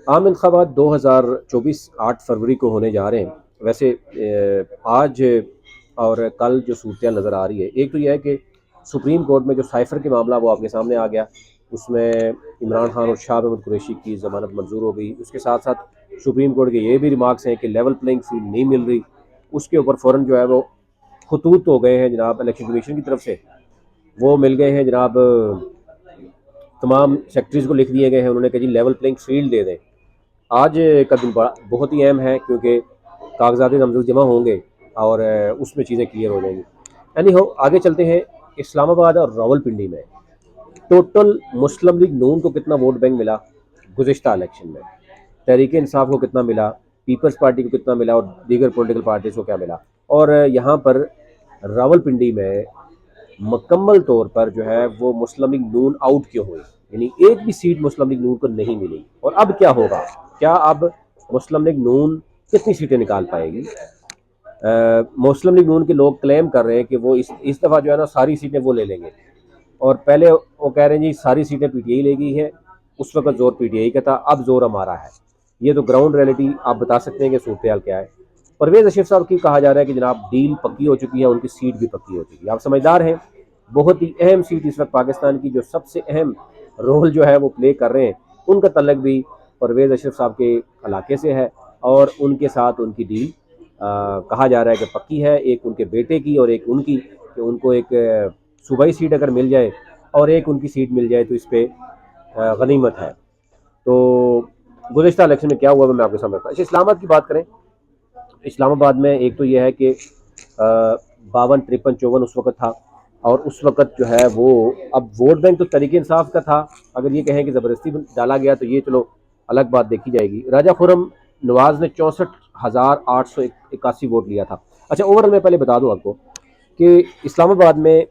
आम इंतखाबात 2024 8 फरवरी को होने जा रहे हैं। वैसे आज और कल जो सूरत नज़र आ रही है, एक तो यह है कि सुप्रीम कोर्ट में जो साइफ़र के मामला वो आपके सामने आ गया, उसमें इमरान खान और शाह महमूद कुरैशी की ज़मानत मंजूर हो गई। उसके साथ साथ सुप्रीम कोर्ट के ये भी रिमार्क्स हैं कि लेवल प्लेइंग फील्ड नहीं मिल रही। उसके ऊपर फ़ौरन जो है वो खतूत हो गए हैं जनाब इलेक्शन कमीशन की तरफ से, वो मिल गए हैं जनाब, तमाम सेक्रेटरीज़ को लिख दिए गए हैं। उन्होंने कहा जी लेवल प्लेइंग फील्ड दे दें। आज का दिन बड़ा बहुत ही अहम है, क्योंकि कागजात नामजद जमा होंगे और उसमें चीज़ें क्लियर हो जाएंगी। एनी हो, आगे चलते हैं। इस्लामाबाद और रावलपिंडी में टोटल मुस्लिम लीग नून को कितना वोट बैंक मिला गुज़िश्ता इलेक्शन में, तहरीक इंसाफ को कितना मिला, पीपल्स पार्टी को कितना मिला और दीगर पॉलिटिकल पार्टीज़ को क्या मिला। और यहाँ पर रावलपिंडी में मुकम्मल तौर पर जो है वो मुस्लिम लीग नून आउट क्यों हुई, यानी एक भी सीट मुस्लिम लीग नून को नहीं मिली। और अब क्या होगा, क्या अब मुस्लिम लीग नून कितनी सीटें निकाल पाएगी? मुस्लिम लीग नून के लोग क्लेम कर रहे हैं कि वो इस दफ़ा जो है ना सारी सीटें वो ले लेंगे, और पहले वो कह रहे हैं जी सारी सीटें पीटीआई लेगी है। उस वक्त जोर पीटीआई का था, अब जोर हमारा है। ये तो ग्राउंड रियलिटी आप बता सकते हैं कि सूरत हाल क्या है। परवेज अशरफ साहब की कहा जा रहा है कि जनाब डील पक्की हो चुकी है, उनकी सीट भी पक्की हो चुकी है। आप समझदार हैं, बहुत ही अहम सीट इस वक्त पाकिस्तान की, जो सबसे अहम रोल जो है वो प्ले कर रहे हैं, उनका तल्लक भी परवेज अशरफ साहब के इलाके से है। और उनके साथ उनकी डील कहा जा रहा है कि पक्की है, एक उनके बेटे की और एक उनकी, कि उनको एक सूबाई सीट अगर मिल जाए और एक उनकी सीट मिल जाए तो इस पर गनीमत है। तो गुज़िश्ता इलेक्शन में क्या हुआ मैं आपके सामने रखता हूँ। अच्छा, इस्लामाबाद की बात करें, इस्लामाबाद में एक तो यह है कि 52, 53, 54 उस वक्त था। और उस वक्त जो है वो, अब वोट बैंक तो तरीके इंसाफ का था, अगर ये कहें कि ज़बरदस्ती डाला गया तो ये चलो अलग बात देखी जाएगी। राजा खुरम नवाज ने 64,881 वोट लिया था। अच्छा, ओवरऑल मैं पहले बता दूं आपको कि इस्लामाबाद में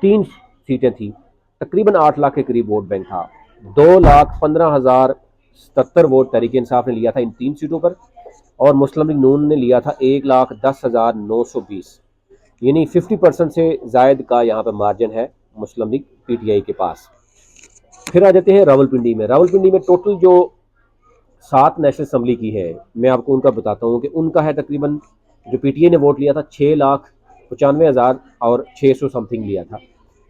3 सीटें थी, तकरीबन 8 लाख के करीब वोट बैंक था। 2,15,077 वोट तहरीक इंसाफ ने लिया था इन 3 सीटों पर, और मुस्लिम लीग नून ने लिया था 1,10,920, यानी 50% से जायद का यहाँ पर मार्जिन है मुस्लिम लीग पीटीआई के पास। फिर आ जाते हैं रावलपिंडी में। रावलपिंडी में टोटल जो 7 नेशनल असम्बली की है, मैं आपको उनका बताता हूँ कि उनका है तकरीबन, जो पीटीआई ने वोट लिया था 6,95,000 और 600 समथिंग लिया था।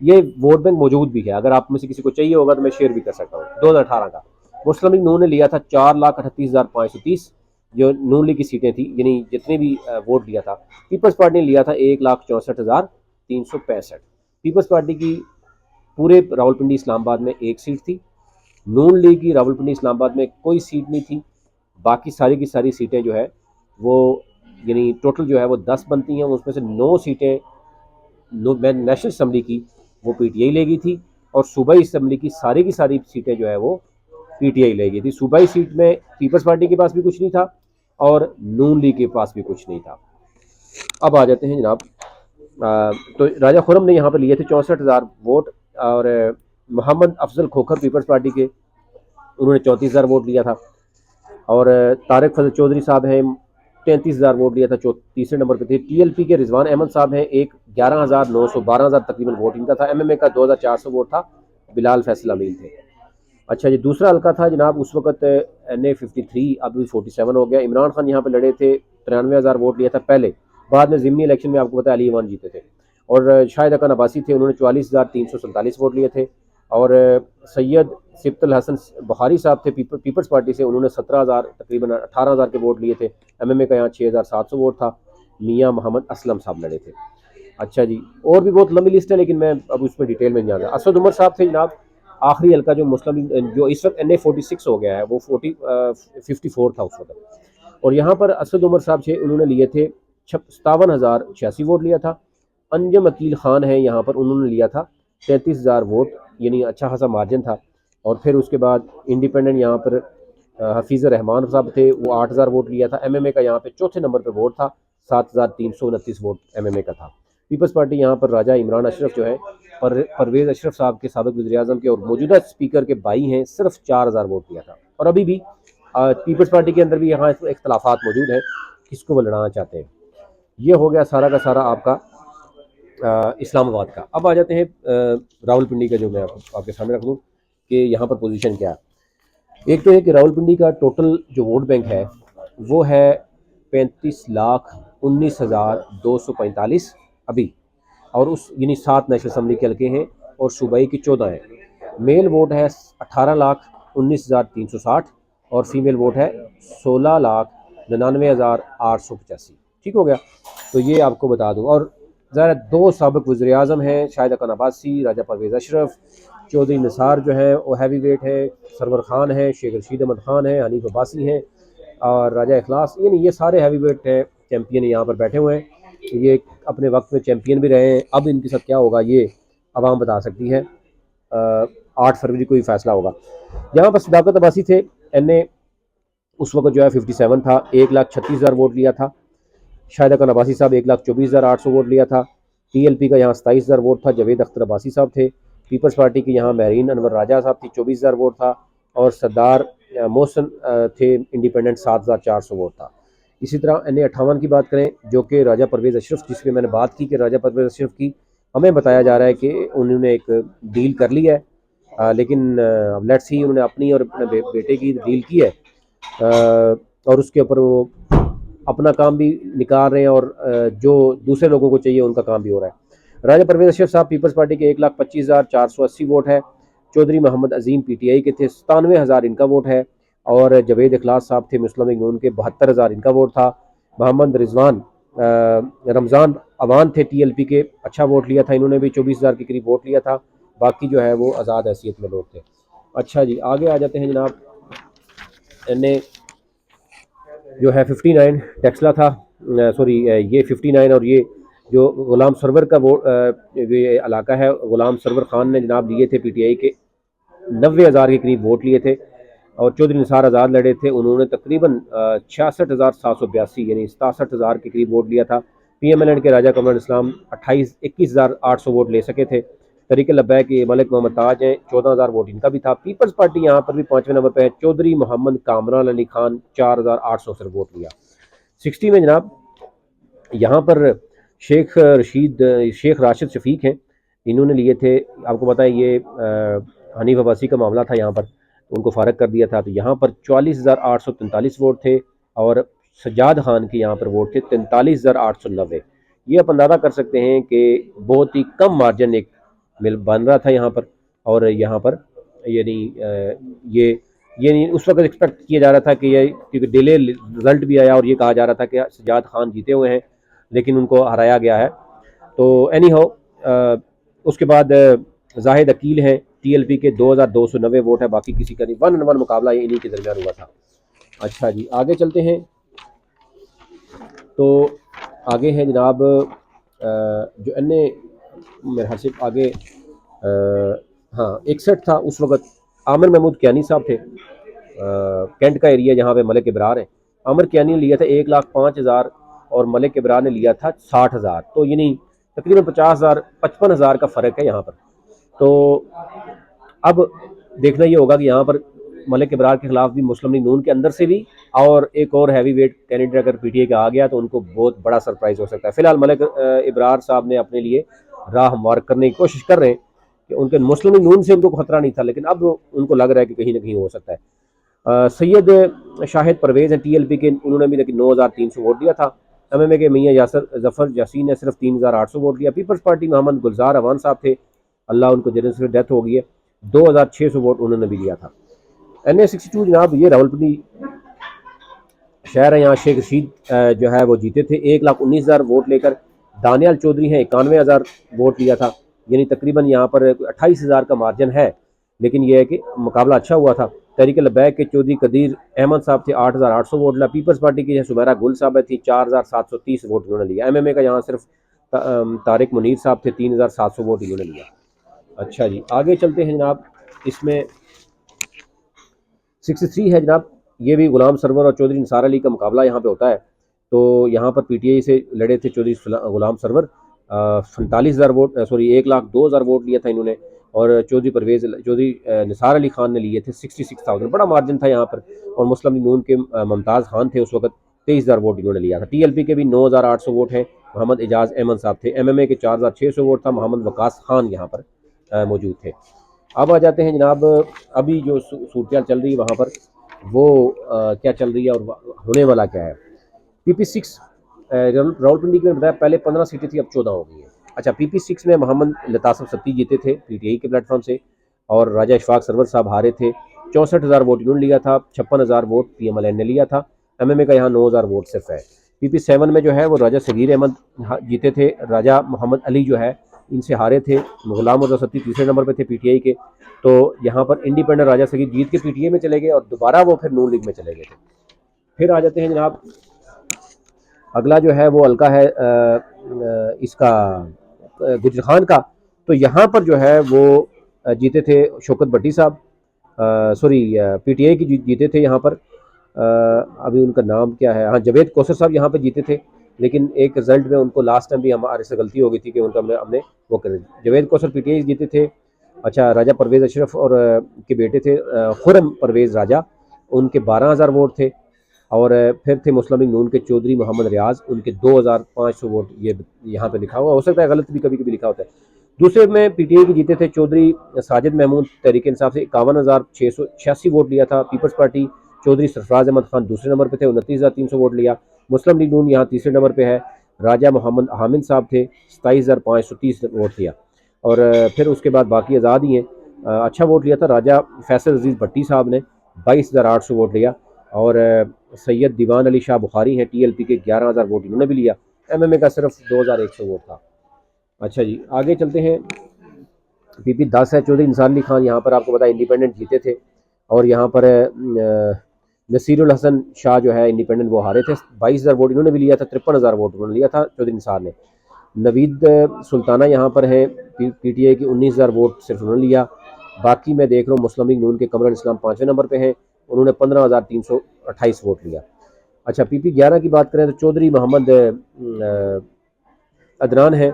ये वोट बैंक मौजूद भी है, अगर आप में से किसी को चाहिए होगा तो मैं शेयर भी कर सकता हूँ। 2018 का मुस्लिम लीग नून ने लिया था 4,38,530, जो नून लीग की सीटें थी, यानी जितने भी वोट लिया था। पीपल्स पार्टी ने लिया था 1,64,365। पीपल्स पार्टी की पूरे रावलपिंडी इस्लामाबाद में एक सीट थी। नून लीग की रावलपिंडी इस्लामाबाद में कोई सीट नहीं थी। बाकी सारी की सारी सीटें जो है वो, यानी टोटल जो है वो 10 बनती हैं, उसमें से 9 सीटें नेशनल असम्बली की वो पीटीआई ले गई थी, और सूबाई असम्बली की सारी सीटें जो है वो पीटीआई ले गई थी। सूबाई सीट में पीपल्स पार्टी के पास भी कुछ नहीं था और नून लीग के पास भी कुछ नहीं था। अब आ जाते हैं जनाब, तो राजा खुरम ने यहाँ पर लिए थे 64,000 वोट, और मोहम्मद अफजल खोखर पीपल्स पार्टी के, उन्होंने 34,000 वोट लिया था। और तारिक फजल चौधरी साहब हैं, 33,000 वोट लिया था, तीसरे नंबर पे थे। टीएलपी के रिजवान अहमद साहब हैं, एक 11,900, 12,000 तकरीबन वोट इनका था। एमएमए का 2,400 वोट था, बिलाल फैसल अमीन थे। अच्छा जी, दूसरा हल्का था जनाब उस वक्त NA53, अभी 47 हो गया। इमरान खान यहाँ पे लड़े थे, 93,000 वोट लिया था पहले। बाद में ज़िमनी इलेक्शन में आपको पता है अली ईमान जीते थे। और शाहिद अकन अब्बासी थे, उन्होंने 44,347 वोट लिए थे। और सैयद सिब्तुल हसन बुखारी साहब थे पीपल्स पार्टी से, उन्होंने 17,000 तकरीबन 18,000 के वोट लिए थे। एमएमए का यहाँ 6,700 वोट था। मियाँ मोहम्मद असलम साहब लड़े थे। अच्छा जी, और भी बहुत लंबी लिस्ट है, लेकिन मैं अब उसमें डिटेल में नहीं जाऊँगा। असद उमर साहब थे जनाब, आखिरी हल्का जो मुस्लिम, जो इस वक्त NA46 हो गया है, वो 54 था उस वक्त। और यहाँ पर असद उमर साहब थे, उन्होंने लिए थे 57,086 वोट लिया था। अंजम अकील खान है यहाँ पर, उन्होंने लिया था 33,000 वोट, यानी अच्छा खासा मार्जिन था। और फिर उसके बाद इंडिपेंडेंट यहाँ पर हफीज़ रहमान साहब थे, वो 8,000 वोट लिया था। एमएमए का यहाँ पे चौथे नंबर पे वोट था, 7,329 वोट एमएमए का था। पीपल्स पार्टी यहाँ पर राजा इमरान अशरफ जो है, परवेज़ अशरफ साहब के साबिक़ वज़ीर-ए-आज़म के और मौजूदा स्पीकर के भाई हैं, सिर्फ 4,000 वोट लिया था। और अभी भी पीपल्स पार्टी के अंदर भी यहाँ इख्तलाफात मौजूद हैं, किसको वो लड़ाना चाहते हैं। ये हो गया सारा का सारा आपका इस्लामाबाद का। अब आ जाते हैं रावलपिंडी का, जो मैं आपके सामने रख दूँ कि यहाँ पर पोजीशन क्या है। एक तो है कि रावलपिंडी का टोटल जो वोट बैंक है वो है 35,19,245 अभी, और उस यानी 7 नेशनल असम्बली के हल्के हैं और सूबाई की 14 हैं। मेल वोट है 18,19,360 और फीमेल वोट है 16,99,885। ठीक हो गया, तो ये आपको बता दूँ। और ज़रा दो सबक वज़ीर आज़म हैं, शाहिद खान अब्बासी, राजा परवेज़ अशरफ, चौधरी निसार जो है वो हैवी वेट है, सरवर खान है, शेख रशीद अहमद खान है, हनीफ अब्बासी हैं और राजा इखलास, यानी ये सारे हैवी वेट है चैम्पियन यहाँ पर बैठे हुए हैं। ये अपने वक्त में चैम्पियन भी रहे हैं। अब इनके साथ क्या होगा ये आवाम बता सकती है। 8 फरवरी को ही फैसला होगा। यहाँ पर सदाकत अब्बासी थे, एन उस वक्त जो है 57 था, 1,36,000 वोट लिया था। शाहिद खान अब्बासी साहब 1,24,800 वोट लिया था। TLP का यहाँ 27,000 वोट था, जावेद अख्तर अब्बासी साहब थे। पीपल्स पार्टी की यहाँ महरीन अनवर राजा साहब थी, 24,000 वोट था। और सरदार मोहसन थे इंडिपेंडेंट, 7,400 वोट था। इसी तरह NA 58 की बात करें, जो कि राजा परवेज़ अशरफ, जिसकी मैंने बात की कि राजा परवेज़ अशरफ की हमें बताया जा रहा है कि उन्होंने एक डील कर ली है, लेकिन लेट्स सी उन्होंने अपनी और अपने बेटे की डील की है, और उसके ऊपर वो अपना काम भी निकाल रहे हैं और जो दूसरे लोगों को चाहिए उनका काम भी हो रहा है। राजा परवेज़ अशरफ साहब पीपल्स पार्टी के 1,25,480 वोट है। चौधरी मोहम्मद अजीम PTI के थे, 97,000 इनका वोट है। और जावेद इखलास साहब थे मुस्लिम लीग नून के, 72,000 इनका वोट था। मोहम्मद रिजवान रमज़ान अवान थे TLP के, अच्छा वोट लिया था इन्होंने भी, 24,000 के करीब वोट लिया था। बाकी जो है वो आज़ाद हैसियत में लोग थे। अच्छा जी, आगे आ जाते हैं जनाब। एन जो है 59 टेक्सला था, सॉरी ये 59, और ये जो गुलाम सरवर का वो ये इलाका है, गुलाम सरवर खान ने जनाब लिए थे PTI के, 90,000 के करीब वोट लिए थे। और चौधरी निसार आज़ाद लड़े थे, उन्होंने तकरीबन 66,782 यानी 67,000 के करीब वोट लिया था। PMLN के राजा कमर इस्लाम 21,800 वोट ले सके थे। तरीके लब्बैक के मलिक मोहम्मद ताज हैं, 14,000 वोट इनका भी था। पीपल्स पार्टी यहाँ पर भी 5वें नंबर पर है, चौधरी मोहम्मद कामरान अली खान 4,800 से वोट लिया। 60 में जनाब यहाँ पर शेख रशीद शेख राशिद शफीक हैं, इन्होंने लिए थे, आपको पता है ये हनीफ अब्बासी का मामला था यहाँ पर, तो उनको फारग कर दिया था। तो यहाँ पर 44,843 वोट थे और सज्जाद खान के यहाँ पर वोट थे 43,890। ये आप अंदाज़ा कर सकते हैं कि बहुत ही कम मार्जिन एक मिल बन रहा था यहाँ पर। और यहाँ पर यानी ये नहीं उस वक्त एक्सपेक्ट किया जा रहा था कि ये, क्योंकि डिले रिजल्ट भी आया और ये कहा जा रहा था कि सज्जाद खान जीते हुए हैं, लेकिन उनको हराया गया है। तो एनी हाउ उसके बाद जाहिद अकील हैं, TLP के 2,290 वोट है, बाकी किसी का नहीं। 1-on-1 मुकाबला ये इन्हीं के दरमियान हुआ था। अच्छा जी, आगे चलते हैं। तो आगे है जनाब जो अन्य मेरे ख्याल से आगे हाँ 61 था उस वक्त। आमिर महमूद कियानी साहब थे, कैंट का एरिया जहाँ पे मलिक इब्रार है। आमिर कियानी ने लिया था 1,05,000 और मलिक इब्रार ने लिया था 60,000, तो यानी तकरीबन 50,000 55,000 का फ़र्क है यहाँ पर। तो अब देखना ये होगा कि यहाँ पर मलिक इब्रार के खिलाफ भी मुस्लिम लीग नून के अंदर से भी और एक और हैवी वेट कैंडिडेट अगर PTI का आ गया तो उनको बहुत बड़ा सरप्राइज हो सकता है। फिलहाल मलिक इब्रार साहब ने अपने लिए राह हमवार करने की कोशिश कर रहे हैं कि उनके मुस्लिम लीग नून से उनको खतरा नहीं था, लेकिन अब उनको लग रहा है कि कहीं ना कहीं हो सकता है। सैयद शाहिद परवेज़ हैं TLP के, उन्होंने भी लेकिन 9,300 वोट दिया था। MMA के मियाँ यासर जफ़र यासीन ने सिर्फ 3,800 वोट लिया। पीपल्स पार्टी मोहम्मद गुलजार अवान साहब थे, अल्लाह उनको जन्नत से डेथ हो गई है, 2,600 वोट उन्होंने भी लिया था। NA 62 जनाब ये रावलपिंडी शहर है, यहाँ शेख रशीद जो है वो जीते थे 1,19,000 वोट लेकर। दानियाल चौधरी हैं, 91,000 वोट लिया था, यानी तकरीबन यहाँ पर 28,000 का मार्जिन है, लेकिन यह है कि मुकाबला अच्छा हुआ था। तहरीक लब्बैक के चौधरी कदीर अहमद साहब थे, 8,800 वोट लिया। पीपल्स पार्टी की सुमेरा गुल साहब थी, 4,730 वोट उन्होंने लिया। MMA का यहाँ सिर्फ तारिक मुनीर साहब थे, 3,700 वोट इन्होंने लिया। अच्छा जी, आगे चलते हैं जनाब। इसमें 63 है जनाब, ये भी गुलाम सरवर और चौधरी निसार अली का मुकाबला यहाँ पे होता है। तो यहाँ पर PTI से लड़े थे चौधरी गुलाम सरवर, 45,000 वोट, सॉरी 1,02,000 वोट लिया था इन्होंने। और चौधरी निसार अली खान ने लिए थे 66,000, बड़ा मार्जिन था यहाँ पर। और मुस्लिम लीग नून के मुमताज़ खान थे उस वक्त, 23,000 वोट इन्होंने लिया था। TLP के भी 9,800 वोट हैं, मोहम्मद एजाज अहमद साहब थे। MMA के 4,600 वोट था, मोहम्मद वकास खान यहाँ पर मौजूद थे। अब आ जाते हैं जनाब, अभी जो सूरत चल रही है वहाँ पर वो क्या चल रही है और होने वाला क्या है। PP6 रावलपिंडी में बताया पहले 15 सीटें थी, अब 14 हो गई है। अच्छा, PP6 में मोहम्मद लतासफ सत्ती जीते थे PTI के प्लेटफॉर्म से, और राजा इशफाक सरवर साहब हारे थे। 64,000 वोट इन्होंने लिया था, 56,000 वोट PMLN ने लिया था। MMA का यहाँ 9,000 वोट सिर्फ है। PP7 में जो है वो राजा सगीर अहमद जीते थे, राजा मोहम्मद अली जो है इनसे हारे थे। गुलाम रजा सत्ती तीसरे नंबर पे थे PTI के। तो यहाँ पर इंडिपेंडेंट राजा सगीर जीत के PTI में चले गए और दोबारा वो फिर नून लीग में चले गए थे। फिर आ जाते हैं जनाब, अगला जो है वो हल्का है इसका गुजर खान का। तो यहाँ पर जो है वो जीते थे शौकत भट्टी साहब, सॉरी PTI की जीते थे यहाँ पर। अभी उनका नाम क्या है, हाँ जावेद कौसर साहब यहाँ पे जीते थे, लेकिन एक रिजल्ट में उनको लास्ट टाइम भी हमारे से गलती हो गई थी कि उनका हमने वो कर जावेद कौसर PTI जीते थे। अच्छा, राजा परवेज़ अशरफ और के बेटे थे खुरम परवेज़ राजा, उनके 12,000 वोट थे। और फिर थे मुस्लिम लीग नून के चौधरी मोहम्मद रियाज, उनके 2,500 वोट, ये यहाँ पे लिखा हुआ हो सकता है गलत भी कभी कभी लिखा होता है। दूसरे में PTI के जीते थे चौधरी साजिद महमूद, तहरीक इंसाफ से 51,686 वोट लिया था। पीपल्स पार्टी चौधरी सरफराज अहमद खान दूसरे नंबर पे थे, 29,300 वोट लिया। मुस्लिम लीग नून यहाँ तीसरे नंबर पे है, राजा मोहम्मद हामिद साहब थे, 27,530 वोट लिया। और फिर उसके बाद बाकी आज़ाद ही हैं। अच्छा वोट लिया था राजा फैसल अजीज़ भट्टी साहब ने, 22,800 वोट लिया। और सैयद दीवान अली शाह बुखारी हैं TLP के, 11,000 वोट इन्होंने भी लिया। MMA का सिर्फ 2,100 वोट था। अच्छा जी, आगे चलते हैं। PP10 है चौधरी इंसान अली खान, यहाँ पर आपको पता है इंडिपेंडेंट जीते थे। और यहाँ पर नसीरुल हसन शाह जो है इंडिपेंडेंट वो हारे थे, 22,000 वोट इन्होंने भी लिया था, 53,000 वोट उन्होंने लिया था चौधरी इंसान ने। नवीद सुल्ताना यहाँ पर है PTI की, 19,000 वोट सिर्फ उन्होंने लिया। बाकी मैं देख रहा हूँ मुस्लिम लीग नून के कमरुल इस्लाम 5वें नंबर पे हैं, उन्होंने 15,328 वोट लिया। अच्छा, PP11 की बात करें तो चौधरी मोहम्मद अदनान है,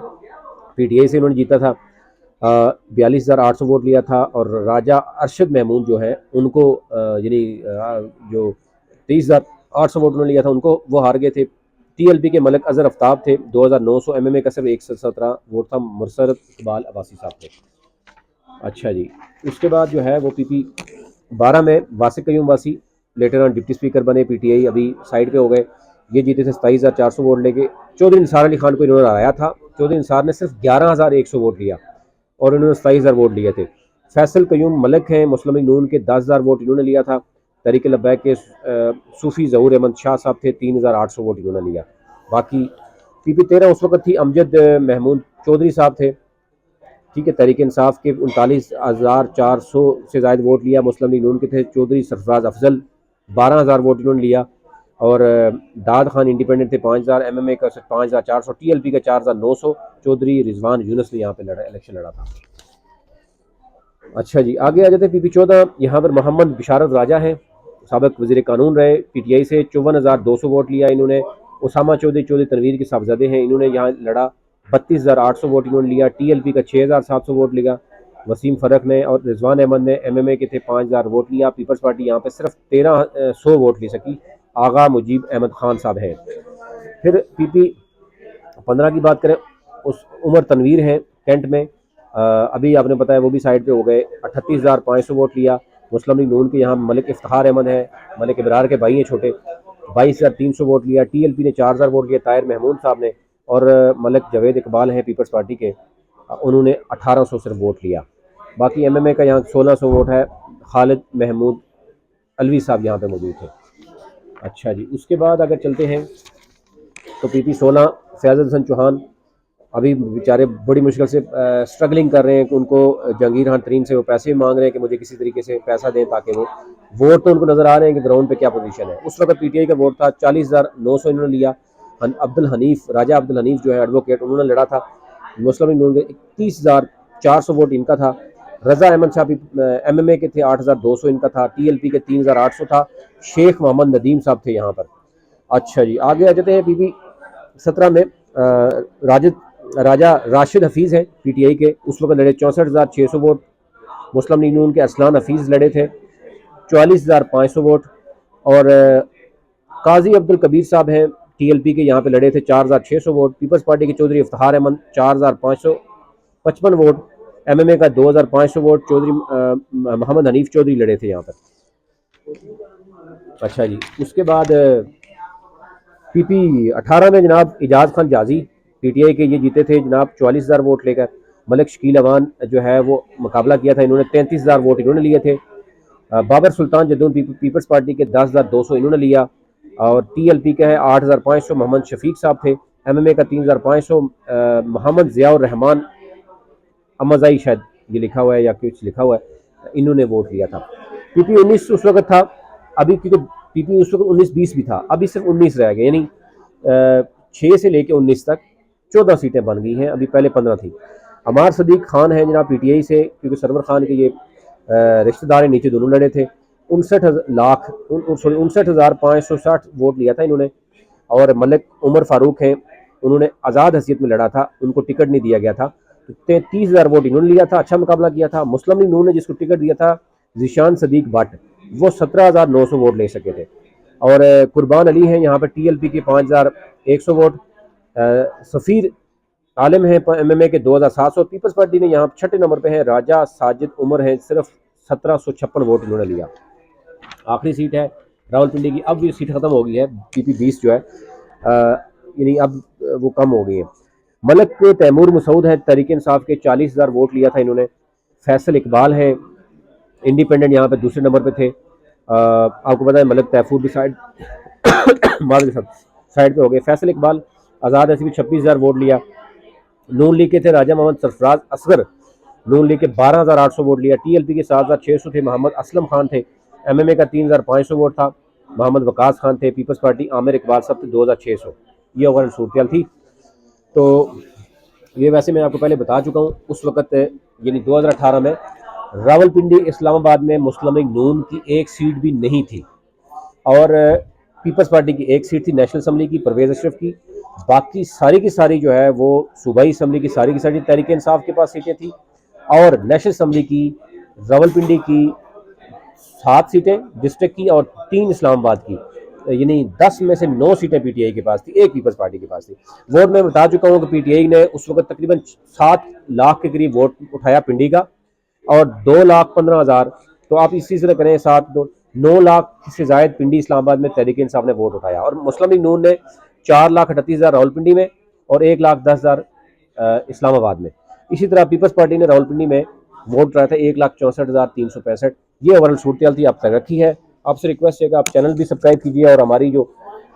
PTI से उन्होंने जीता था, 42,800 वोट लिया था। और राजा अरशद महमूद जो है उनको यानी जो 23,800 वोट उन्होंने लिया था, उनको वो हार गए थे। TLP के मलिक अजहर आफ्ताब थे, 2,900। MMA का सिर्फ 117 वोट था, मुरसरत इकबाल अब्बासी साहब थे। अच्छा जी, उसके बाद जो है वो PP12 में वासिक कयूम वासी, लेटर ऑन डिप्टी स्पीकर बने, PTI अभी साइड पे हो गए, ये जीते थे 27,400 वोट लेके। चौधरी निसार अली खान को इन्होंने हराया था, चौधरी निसार ने सिर्फ 11,100 वोट लिया और इन्होंने 27,000 वोट लिए थे। फैसल कयूम मलिक हैं मुस्लिम लीग नून के, 10,000 वोट इन्होंने लिया था। तहरीक लब्बैक के सूफी ज़हूर अहमद शाह साहब थे, 3,800 वोट इन्होंने लिया। बाकी PP13 उस वक्त थी अमजद महमूद चौधरी साहब थे, ठीक है, तहरीक इंसाफ के 39,400 से ज़ायद वोट लिया। मुस्लिम लीग नून के थे चौधरी सरफराज अफजल, 12,000 वोट इन्होंने लिया। और दाद खान इंडिपेंडेंट थे, 5,000। MMA का 5,400, TLP का 4,900। चौधरी रिजवान यूनुस ने यहाँ पे इलेक्शन लड़ा था। अच्छा जी, आगे आ जाते हैं PP14। यहाँ पर मोहम्मद बिशारत राजा हैं, साबिक वज़ीर कानून रहे, PTI से 54,200 वोट लिया इन्होंने। उसामा चौधरी चौधरी तनवीर के साहबजादे हैं, इन्होंने यहाँ लड़ा, 32,800 वोट इन्होंने लिया। TLP का 6,700 वोट लिया वसीम फ़रक ने। और रिजवान अहमद ने MMA के थे, 5,000 वोट लिया। पीपल्स पार्टी यहाँ पे सिर्फ 1,300 वोट ले सकी, आगा मुजीब अहमद खान साहब हैं। फिर PP15 की बात करें, उस उमर तनवीर हैं कैंट में, अभी आपने बताया वो भी साइड पे हो गए, 38,500 वोट लिया। मुस्लिम लीग नून के यहाँ मलिक इफ्तार अहमद है, मलिक इब्रार के भाई हैं छोटे, 22,300 वोट लिया। TLP ने 4,000 वोट लिया, ताहिर महमूद साहब ने। और मलिक जावेद इकबाल हैं पीपल्स पार्टी के, उन्होंने 1,800 सिर्फ वोट लिया। बाकी MMA का यहाँ 1,600 वोट है, खालिद महमूद अलवी साहब यहाँ पे मौजूद थे। अच्छा जी, उसके बाद अगर चलते हैं तो PP16 फैज़ल हसन चौहान, अभी बेचारे बड़ी मुश्किल से स्ट्रगलिंग कर रहे हैं कि उनको जहांगीर खान तरीन से वो पैसे मांग रहे हैं कि मुझे किसी तरीके से पैसा दें ताकि वो वोट, तो उनको नज़र आ रहे हैं कि ग्राउंड पे क्या पोजीशन है। उस वक्त PTI का वोट था, 40,900 इन्होंने लिया। अब्दुल हनीफ, राजा अब्दुल हनीफ जो है एडवोकेट, उन्होंने लड़ा था। मुस्लिम लीग नून के 31,400 वोट इनका था। रज़ा अहमद शाह MMA के थे, 8,200 इनका था। TLP के 3,800 था। शेख मोहम्मद नदीम साहब थे यहाँ पर। अच्छा जी, आगे आ जाते हैं PP17 में राजा राशिद हफीज़ है PTI के, उस वक्त लड़े, 64,600 वोट। मुस्लिम लीग नून के असलान हफीज़ लड़े थे, 44,500 वोट। और काजी अब्दुल कबीर साहब हैं TLP के, यहाँ पे लड़े थे, 4,600 वोट। पीपल्स पार्टी के चौधरी इफ्तार अहमद, 4,555 वोट। MMA का 2500 वोट चौधरी मोहम्मद हनीफ चौधरी लड़े थे यहाँ पर। अच्छा जी, उसके बाद PP 18 में जनाब इजाज़ खान जाजी PTI के ये जीते थे जनाब 44,000 वोट लेकर। मलिक शकील अवान जो है वो मुकाबला किया था, इन्होंने 33,000 वोट इन्होंने लिए थे। बाबर सुल्तान जद्दून पीपल्स पार्टी के 10,200 इन्होंने लिया। और TLP का है 8,500 मोहम्मद शफीक साहब थे। MMA का 3,500 मोहम्मद ज़ियाउर रहमान अमज़ाई शायद ये लिखा हुआ है या कुछ लिखा हुआ है, इन्होंने वोट लिया था। PP 19 उस वक्त था, अभी क्योंकि PP उस वक्त 19-20 भी था, अभी सिर्फ 19 रह गए, यानी 6 से लेके 19 तक 14 सीटें बन गई हैं, अभी पहले 15 थी। अमार सदीक खान है जनाब PTI से, क्योंकि सरवर खान के ये रिश्तेदार हैं, नीचे दोनों लड़े थे। 59,560 वोट लिया था इन्होंने। और मलिक उमर फारूक हैं, उन्होंने आज़ाद हैसियत में लड़ा था, उनको टिकट नहीं दिया गया था, तो 33,000 वोट इन्होंने लिया था, अच्छा मुकाबला किया था। मुस्लिम लीग नून ने जिसको टिकट दिया था ज़ीशान सदीक भट्ट, वो 17,900 वोट ले सके थे। और कुर्बान अली हैं यहाँ पर TLP के 5,100 वोट। सफ़ीर आलिम है MMA के 2,700। पीपल्स पार्टी ने यहाँ 6ठे नंबर पे है राजा साजिद उमर है, सिर्फ 1756 वोट इन्होंने लिया। आखिरी सीट है रावलपिंडी की, अब ये सीट ख़त्म हो गई है, PP 20 जो है यानी अब वो कम हो गई है। मलिक तैमूर मसूद है तहरीक इंसाफ के, 40,000 वोट लिया था इन्होंने। फैसल इकबाल है इंडिपेंडेंट, यहाँ पे दूसरे नंबर पे थे। आपको पता है मलिक तैफूर भी साइड साइड पे हो गए। फैसल इकबाल आज़ाद ऐसे भी 26,000 वोट लिया। नून लीग के थे राजा मोहम्मद सरफराज असगर, नून लीग के 12,800 वोट लिया। TLP के 7,600 थे, मोहम्मद असलम खान थे। MMA का 3,500 वोट था, मोहम्मद वकास खान थे। पीपल्स पार्टी आमिर इकबाल सब थे 2,600। ये ओवरऑल सूरत थी। तो ये वैसे मैं आपको पहले बता चुका हूँ, उस वक्त यानी 2018 में रावलपिंडी इस्लामाबाद में मुस्लिम लीग नून की एक सीट भी नहीं थी, और पीपल्स पार्टी की एक सीट थी नेशनल असम्बली की परवेज़ अशरफ की। बाकी सारी की सारी जो है वो सूबाई असम्बली की सारी तहरीक इंसाफ के पास सीटें थी, और नेशनल असम्बली की रावलपिंडी की 7 सीटें डिस्ट्रिक्ट की और 3 इस्लामाबाद की, यानी 10 में से 9 सीटें PTI के पास थी, 1 पीपल्स पार्टी के पास थी। वोट मैं बता चुका हूँ कि PTI ने उस वक्त तकरीबन 7 लाख के करीब वोट उठाया पिंडी का, और 2,15,000, तो आप इसी तरह करें 9 लाख से जायद पिंडी इस्लामाबाद में तहरीक इंसाफ ने वोट उठाया। और मुस्लिम लीग नून ने 4,38,000 रावलपिंडी में और 1,10,000 इस्लामाबाद में। इसी तरह पीपल्स पार्टी ने रावलपिंडी में वोट उठाया था 1,64,365। ये ओवरऑल सूरत थी, आप तक रखी है। आपसे रिक्वेस्ट है कि आप चैनल भी सब्सक्राइब कीजिए और हमारी जो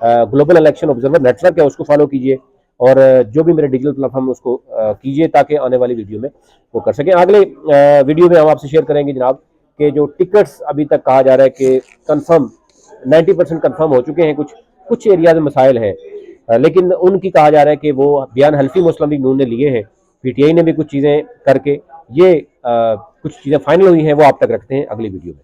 ग्लोबल इलेक्शन ऑब्जर्वर नेटवर्क है उसको फॉलो कीजिए, और जो भी मेरे डिजिटल प्लेटफॉर्म है उसको कीजिए, ताकि आने वाली वीडियो में वो कर सकें। अगले वीडियो में हम आपसे शेयर करेंगे जनाब कि जो टिकट्स अभी तक कहा जा रहा है कि कंफर्म 90% कंफर्म हो चुके हैं, कुछ एरियाज में मसाइल हैं, लेकिन उनकी कहा जा रहा है कि वो बयान हल्फी मुस्लिम लीग नून ने लिए हैं। PTI ने भी कुछ चीज़ें करके ये कुछ चीज़ें फाइनल हुई हैं, वो आप तक रखते हैं अगली वीडियो में।